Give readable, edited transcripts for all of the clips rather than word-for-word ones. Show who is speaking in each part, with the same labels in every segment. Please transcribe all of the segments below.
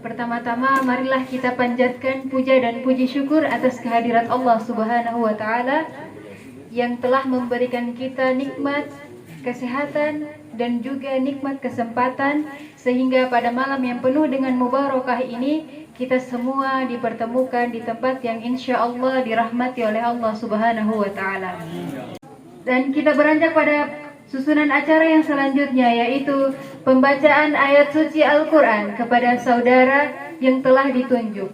Speaker 1: Pertama-tama marilah kita panjatkan puja dan puji syukur atas kehadirat Allah Subhanahu wa taala yang telah memberikan kita nikmat kesehatan dan juga nikmat kesempatan sehingga pada malam yang penuh dengan mubarakah ini kita semua dipertemukan di tempat yang insya Allah dirahmati oleh Allah Subhanahu wa taala. Dan kita beranjak pada susunan acara yang selanjutnya, yaitu pembacaan ayat suci Al-Quran kepada saudara yang telah ditunjuk.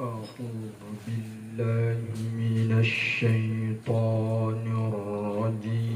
Speaker 2: A'udzu billahi minasy syaithanir rajim.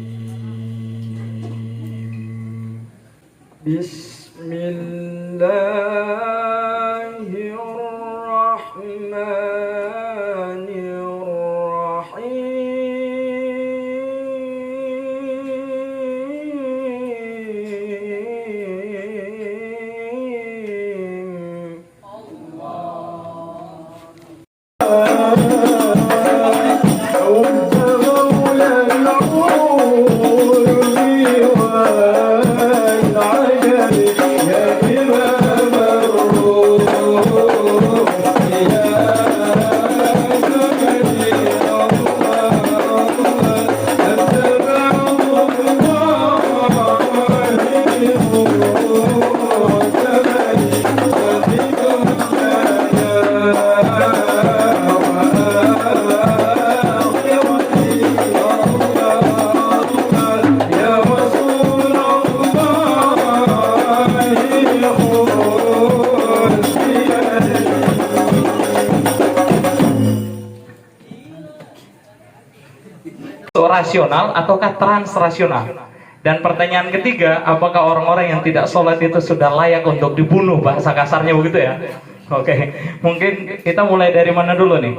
Speaker 3: Rasional ataukah transrasional? Dan pertanyaan ketiga, apakah orang-orang yang tidak sholat itu sudah layak untuk dibunuh, bahasa kasarnya begitu ya? Oke, mungkin kita mulai dari mana dulu nih?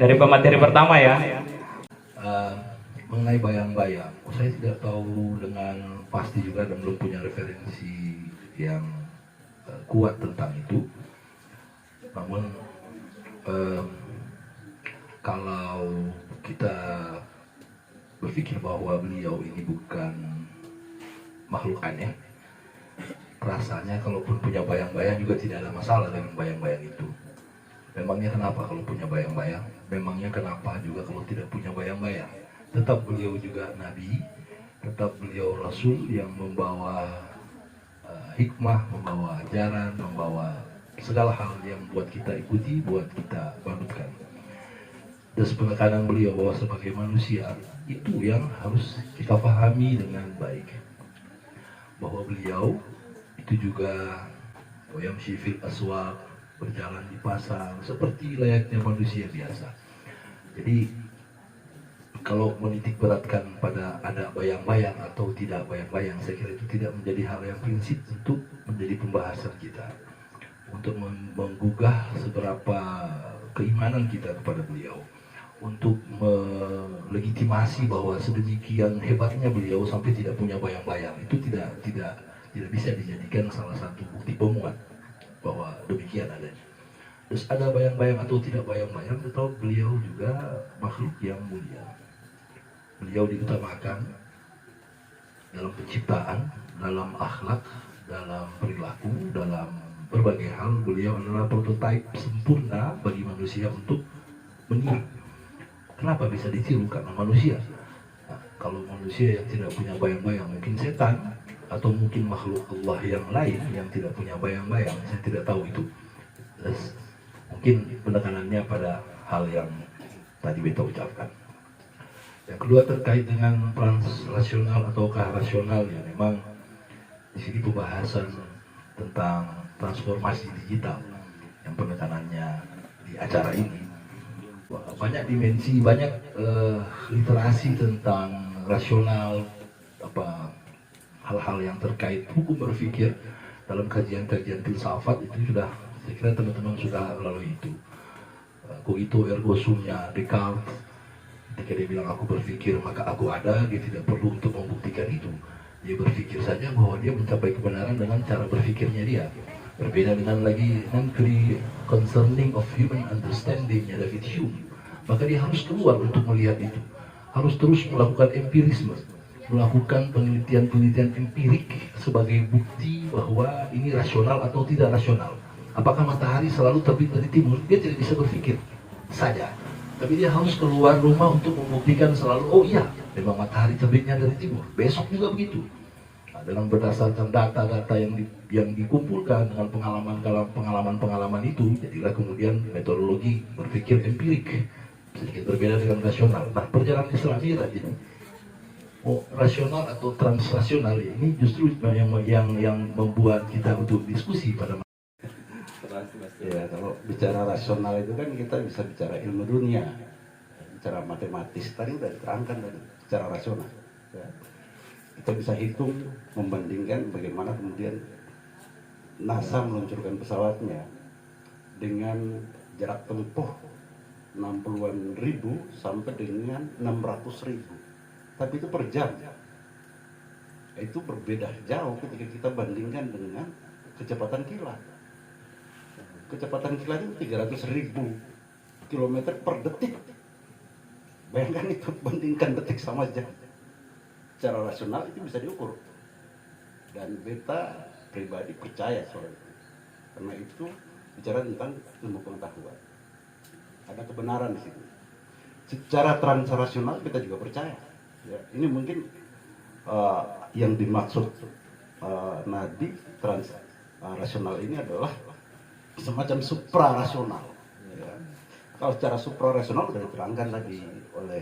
Speaker 3: Dari pemateri pertama ya.
Speaker 2: Mengenai bayang-bayang, saya tidak tahu dengan pasti juga dan belum punya referensi yang kuat tentang itu. Namun kalau kita berpikir bahwa beliau ini bukan makhluk aneh, rasanya kalaupun punya bayang-bayang juga tidak ada masalah dengan bayang-bayang itu. Memangnya kenapa kalau punya bayang-bayang? Memangnya kenapa juga kalau tidak punya bayang-bayang? Tetap beliau juga nabi, tetap beliau rasul yang membawa hikmah, membawa ajaran, membawa segala hal yang buat kita ikuti, buat kita banutkan. Dan penekanan beliau bahwa sebagai manusia itu yang harus kita pahami dengan baik, bahwa beliau itu juga yamshi fil aswaq, berjalan di pasar seperti layaknya manusia biasa. Jadi kalau menitik beratkan pada ada bayang-bayang atau tidak bayang-bayang, saya kira itu tidak menjadi hal yang prinsip untuk menjadi pembahasan kita, untuk menggugah seberapa keimanan kita kepada beliau, untuk melegitimasi bahwa sedemikian hebatnya beliau sampai tidak punya bayang-bayang. Itu tidak bisa dijadikan salah satu bukti pemuat bahwa demikian adanya. Terus ada bayang-bayang atau tidak bayang-bayang, tetap beliau juga makhluk yang mulia. Beliau diutamakan dalam penciptaan, dalam akhlak, dalam perilaku, dalam berbagai hal. Beliau adalah prototipe sempurna bagi manusia untuk meniru. Kenapa bisa ditiru? Karena manusia. Nah, kalau manusia yang tidak punya bayang-bayang, mungkin setan atau mungkin makhluk Allah yang lain yang tidak punya bayang-bayang, saya tidak tahu itu. Terus, mungkin penekanannya pada hal yang tadi beta ucapkan. Yang kedua terkait dengan transrasional ataukah rasional, ya memang di sini pembahasan tentang transformasi digital yang penekanannya di acara ini. Banyak dimensi, banyak literasi tentang rasional, hal-hal yang terkait hukum berpikir dalam kajian-kajian filsafat itu sudah, saya kira teman-teman sudah melalui itu. Cogito ergo sumnya Descartes, ketika dia bilang aku berpikir maka aku ada, dia tidak perlu untuk membuktikan itu. Dia berpikir saja bahwa dia mencapai kebenaran dengan cara berpikirnya dia. Berbeda dengan lagi nanti concerning of human understanding-nya David Hume, maka dia harus keluar untuk melihat itu, harus terus melakukan empirisme, melakukan penelitian-penelitian empirik sebagai bukti bahwa ini rasional atau tidak rasional. Apakah matahari selalu terbit dari timur? Dia tidak bisa berpikir saja. Tapi dia harus keluar rumah untuk membuktikan selalu, oh iya, memang matahari terbitnya dari timur. Besok juga begitu. Nah, dengan berdasarkan data-data yang dikumpulkan dengan pengalaman itu, jadilah kemudian metodologi berpikir empirik sedikit berbeda dengan rasional. Nah, perjalanan Islam ini tadi, rasional atau transrasional ini justru yang membuat kita untuk diskusi pada
Speaker 4: ya. Kalau bicara rasional itu kan kita bisa bicara ilmu dunia, bicara matematis, tadi udah diterangkan tadi secara rasional ya. Kita bisa hitung, membandingkan bagaimana kemudian NASA meluncurkan pesawatnya dengan jarak tempuh 60-an ribu sampai dengan 600.000, tapi itu per jam. Itu berbeda jauh ketika kita bandingkan dengan kecepatan kilat. Kecepatan kilat itu 300.000 kilometer per detik. Bayangkan itu, bandingkan detik sama jam. Secara rasional itu bisa diukur. Dan beta pribadi percaya soal itu. Karena itu bicara tentang ilmu pengetahuan. Ada kebenaran di situ. Secara transrasional kita juga percaya. Ya, ini mungkin yang dimaksud nadi transrasional ini adalah semacam suprarasional. Ya. Kalau secara suprarasional sudah diterangkan tadi oleh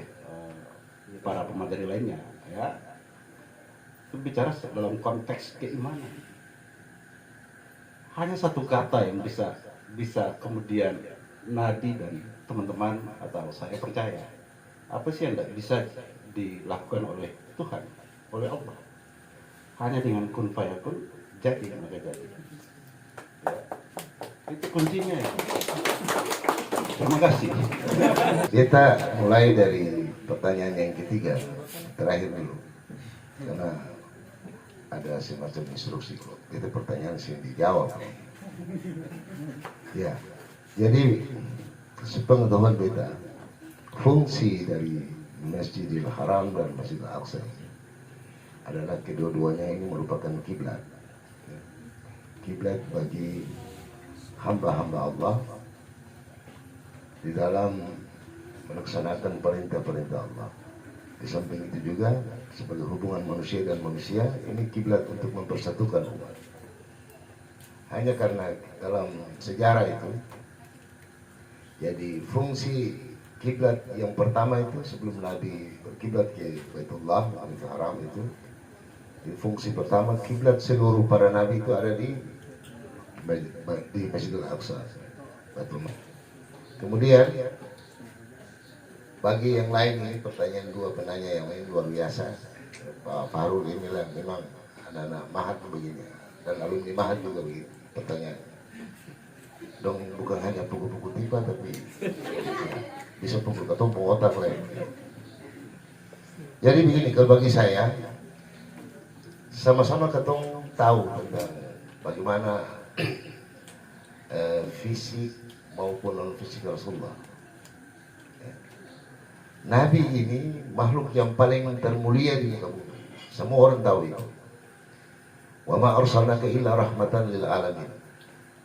Speaker 4: para pemateri lainnya, ya. Itu bicara dalam konteks keimanan. Hanya satu kata yang bisa kemudian nadi dan teman-teman atau saya percaya. Apa sih yang tidak bisa dilakukan oleh Tuhan, oleh Allah? Hanya dengan kun fayakun, jadi maka jadi. Ya. Itu kuncinya ya. Terima kasih.
Speaker 5: Kita mulai dari pertanyaan yang ketiga, terakhir dulu, karena ada semacam instruksi kok. Itu pertanyaan sih dijawab. Ya, jadi sepengetahuan beta, fungsi dari Masjidil Haram dan Masjidil Aqsa adalah kedua-duanya ini merupakan kiblat. Kiblat bagi hamba-hamba Allah di dalam melaksanakan perintah-perintah Allah. Di samping itu juga sebagai hubungan manusia dan manusia, ini kiblat untuk mempersatukan umat. Hanya karena dalam sejarah itu, jadi fungsi kiblat yang pertama itu sebelum Nabi berkiblat ke Baitullah, Masjidil Haram itu, di fungsi pertama kiblat seluruh para nabi itu ada di Masjidil Aqsa, Baitullah. Kemudian bagi yang lain ini pertanyaan dua penanya yang lain luar biasa. Pak Fahrul ini lah memang anak-anak mahat begini dan alumni mahat juga begini pertanyaan. Dong bukan hanya buku-buku tiba tapi bisa pukul ketumpuk otak lain. Jadi begini, kalau bagi saya sama-sama ketong tahu tentang bagaimana fisik maupun non-fisik Rasulullah. Nabi ini makhluk yang paling termulia di muka bumi. Semua orang tahu itu. Wa ma arsalnaka illa rahmatan lil alamin.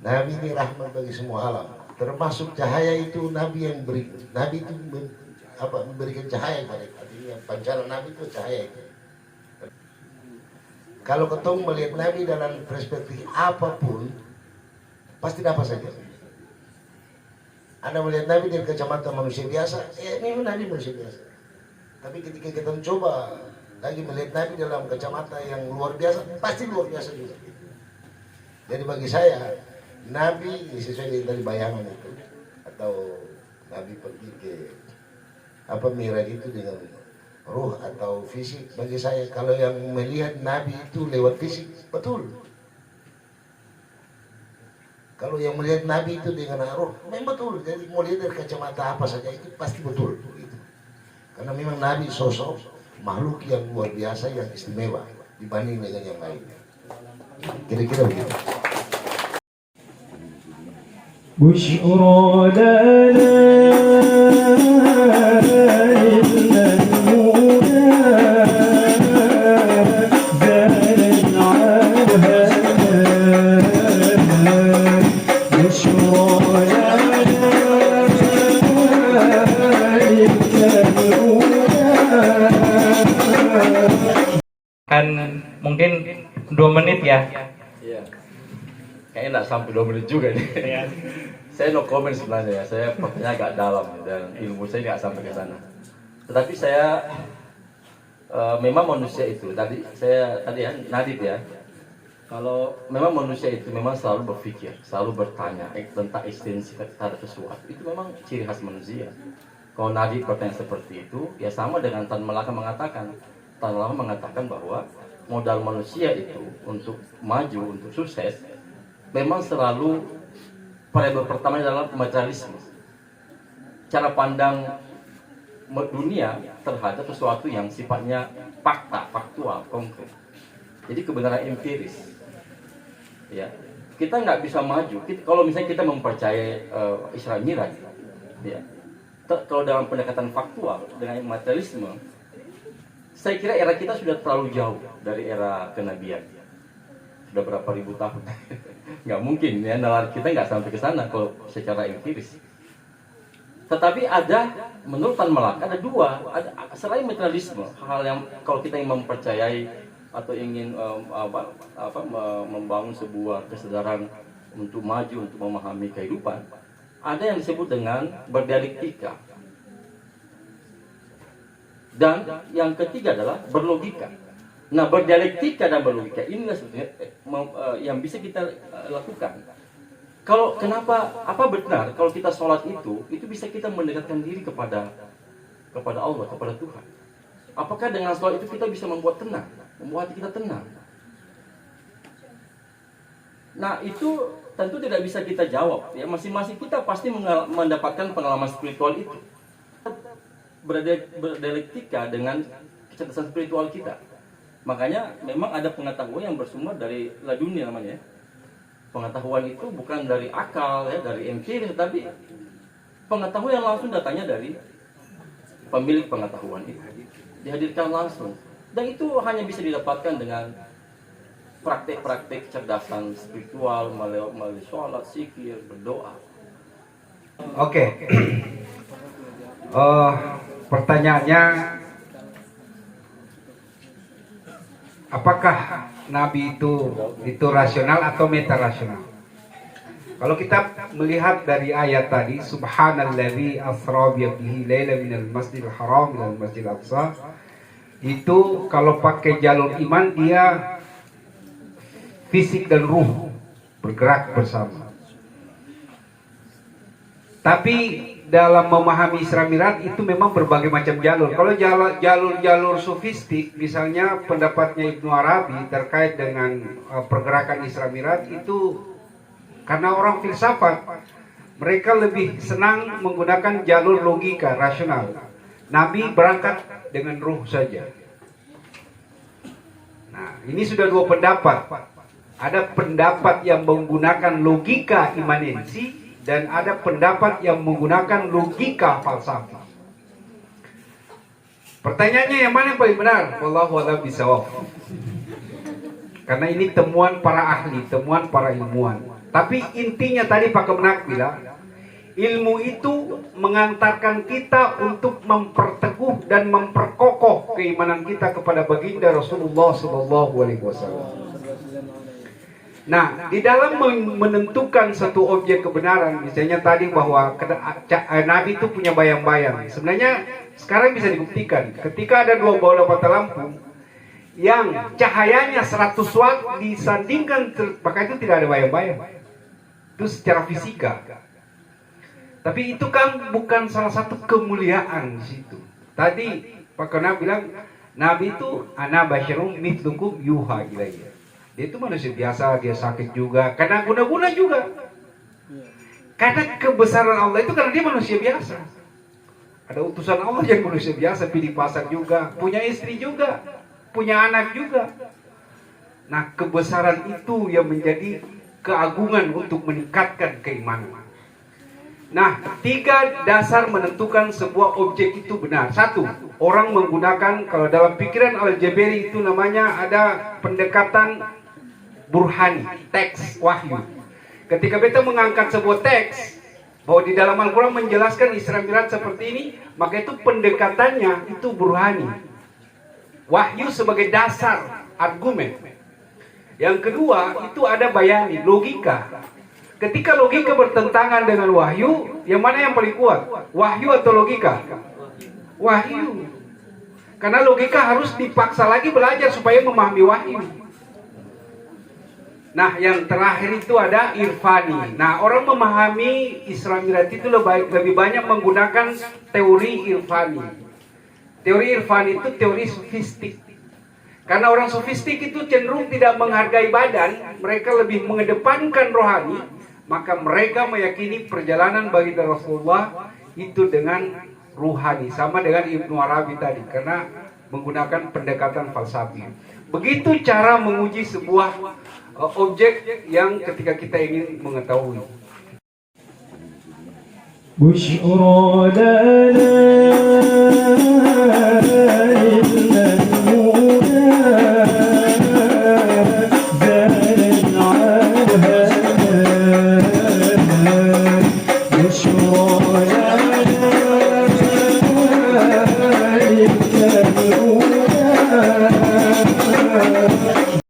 Speaker 5: Nabi ini rahmat bagi semua alam. Termasuk cahaya itu Nabi yang beri. Nabi itu memberikan cahaya kepada kita. Artinya pancaran Nabi itu cahaya itu. Kalau ketemu melihat Nabi dalam perspektif apapun, pasti dapat saja. Anda melihat Nabi dari kacamata manusia biasa, memang Nabi manusia biasa. Tapi ketika kita mencoba lagi melihat Nabi dalam kacamata yang luar biasa, pasti luar biasa juga. Jadi bagi saya, Nabi sesuai dengan tadi bayangan itu, atau Nabi pergi ke Mi'raj itu dengan ruh atau fisik. Bagi saya, kalau yang melihat Nabi itu lewat fisik, betul. Kalau yang melihat Nabi itu dengan ruh, memang betul. Jadi mau lihat dari kacamata apa saja itu pasti betul. Gitu. Karena memang Nabi sosok makhluk yang luar biasa, yang istimewa dibanding dengan yang lain. Kira-kira begitu.
Speaker 6: بشرى لنا
Speaker 3: Kan mungkin 2 menit ya.
Speaker 6: Iya. Kayaknya nggak sampai 2 menit juga nih. Saya no comment sebenarnya ya. Saya pertanyaan agak dalam dan ilmu saya nggak sampai ke sana. Tetapi saya memang manusia itu tadi ya Nadib ya. Kalau memang manusia itu memang selalu berpikir, selalu bertanya tentang eksistensi terhadap sesuatu. Itu memang ciri khas manusia. Kalau Nadib bertanya seperti itu, ya sama dengan Tan Malaka mengatakan. Tan Malaka mengatakan bahwa modal manusia itu untuk maju, untuk sukses, memang selalu variabel pertamanya adalah materialisme. Cara pandang dunia terhadap sesuatu yang sifatnya fakta, faktual, konkret. Jadi kebenaran empiris. Ya, kita nggak bisa maju. Kalau misalnya kita mempercayai Isra Miraj, ya, kalau dalam pendekatan faktual dengan materialisme, saya kira era kita sudah terlalu jauh dari era kenabian. Sudah berapa ribu tahun. Nggak mungkin, ya, nalar kita nggak sampai ke sana kalau secara empiris. Tetapi ada, menurut Tan Malaka ada 2, selain materialisme, hal yang kalau kita ingin mempercayai atau ingin membangun sebuah kesadaran untuk maju, untuk memahami kehidupan, ada yang disebut dengan berdialektika. Dan yang ketiga adalah berlogika. Nah, berdialektika dan berlogika inilah sebetulnya yang bisa kita lakukan. Kalau apa benar kalau kita sholat itu bisa kita mendekatkan diri kepada Allah, kepada Tuhan. Apakah dengan sholat itu kita bisa membuat hati kita tenang? Nah, itu tentu tidak bisa kita jawab. Ya, masing-masing kita pasti mendapatkan pengalaman spiritual itu. Berdialektika dengan kecerdasan spiritual kita. Makanya memang ada pengetahuan yang bersumber dari laduni namanya. Pengetahuan itu bukan dari akal, ya, dari empiris, tapi pengetahuan yang langsung datanya dari pemilik pengetahuan itu. Dihadirkan langsung. Dan itu hanya bisa didapatkan dengan praktek-praktek kecerdasan spiritual melalui sholat, zikir, berdoa.
Speaker 7: Oke. Pertanyaannya, apakah Nabi itu rasional atau metarasional? Kalau kita melihat dari ayat tadi, Subhanalladzi asra bihi lailan minal masjidil haram ilal masjidil aqsa, itu kalau pakai jalur iman dia fisik dan ruh bergerak bersama. Tapi dalam memahami Isra Miraj itu memang berbagai macam jalur. Kalau jalur sufistik, misalnya pendapatnya Ibnu Arabi terkait dengan pergerakan Isra Miraj itu karena orang filsafat, mereka lebih senang menggunakan jalur logika rasional. Nabi berangkat dengan ruh saja. Nah, ini sudah 2 pendapat. Ada pendapat yang menggunakan logika imanensi dan ada pendapat yang menggunakan logika falsafi. Pertanyaannya yang mana yang paling benar? Wallahu a'lam bishawab. Karena ini temuan para ahli, temuan para ilmuwan. Tapi intinya tadi Pak Kemenak bilang, ilmu itu mengantarkan kita untuk memperteguh dan memperkokoh keimanan kita kepada baginda Rasulullah SAW. Nah, di dalam menentukan satu objek kebenaran, misalnya tadi bahwa Nabi itu punya bayang-bayang. Sebenarnya sekarang bisa dibuktikan. Ketika ada 2 bola mata lampu yang cahayanya 100 watt disandingkan, maka itu tidak ada bayang-bayang. Itu secara fisika. Tapi itu kan bukan salah satu kemuliaan di situ. Tadi Pak Kena bilang Nabi itu ana basyarum mithlukum yuha ilayya. Dia itu manusia biasa, dia sakit juga, karena guna-guna juga. Karena kebesaran Allah itu karena dia manusia biasa. Ada utusan Allah yang manusia biasa, pilih pasar juga, punya istri juga, punya anak juga. Nah, kebesaran itu yang menjadi keagungan untuk meningkatkan keimanan. Nah, 3 dasar menentukan sebuah objek itu benar. 1, orang menggunakan, kalau dalam pikiran Al-Jabari itu namanya ada pendekatan burhani, teks wahyu. Ketika beta mengangkat sebuah teks, bahwa di dalam Al-Quran menjelaskan Isra Mi'raj seperti ini, maka itu pendekatannya itu burhani. Wahyu sebagai dasar argumen. Yang kedua itu ada bayani, logika. Ketika logika bertentangan dengan wahyu, yang mana yang paling kuat? Wahyu atau logika? Wahyu. Karena logika harus dipaksa lagi belajar supaya memahami wahyu. Nah, yang terakhir itu ada irfani. Nah, orang memahami Isra Mi'raj itu lebih banyak menggunakan teori irfani. Teori irfani itu teori sofistik. Karena orang sofistik itu cenderung tidak menghargai badan, mereka lebih mengedepankan rohani, maka mereka meyakini perjalanan baginda Rasulullah itu dengan ruhani, sama dengan Ibnu Arabi tadi, karena menggunakan pendekatan falsafi. Begitu cara menguji sebuah objek yang ketika kita ingin mengetahui.
Speaker 8: بشرى لنا زاد عنها بشرى